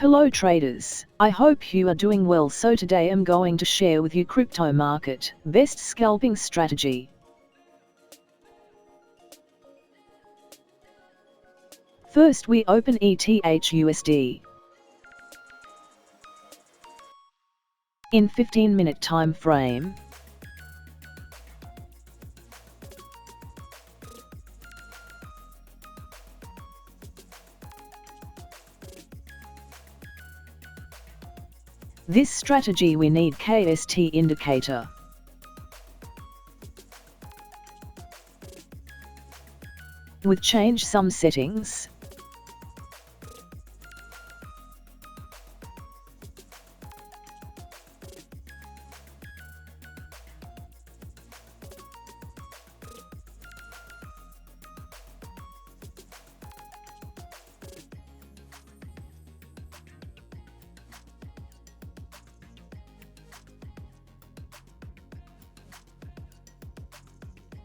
Hello traders, I hope you are doing well. So today I'm going to share with you crypto market best scalping strategy. First we open ETH/USD. In 15-minute time frame. This strategy we need KST indicator. With change some settings.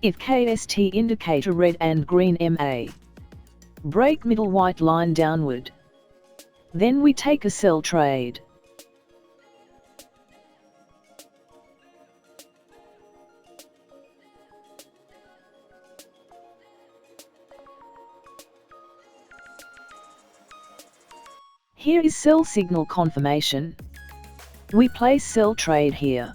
If KST indicator red and green MA, break middle white line downward, then we take a sell trade. Here is sell signal confirmation. We place sell trade here.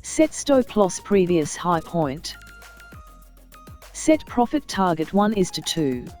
Set stop loss previous high point. Set profit target 1:2.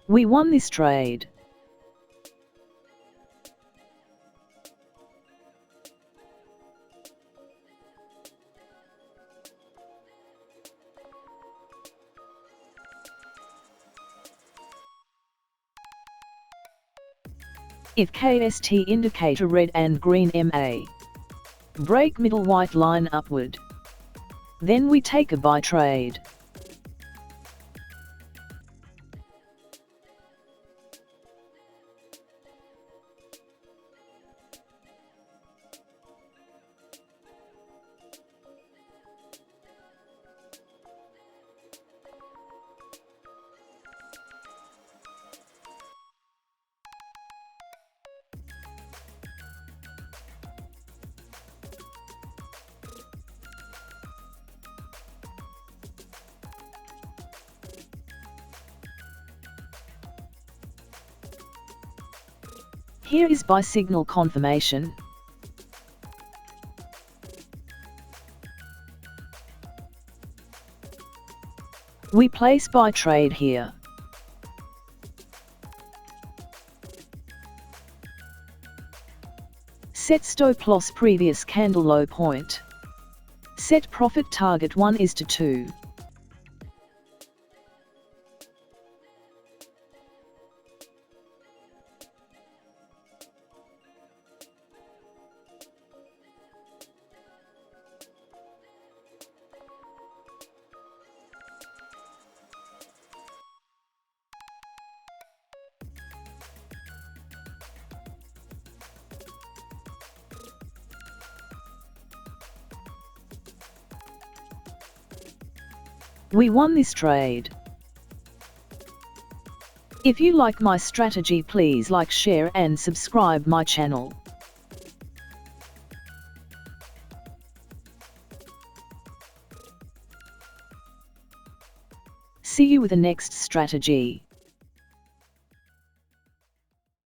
We won this trade. If KST indicator red and green MA, break middle white line upward, then we take a buy trade. Here is buy signal confirmation. We place buy trade here. Set stop loss previous candle low point. Set profit target 1:2. We won this trade. If you like my strategy, please like, share and subscribe my channel. See you with the next strategy.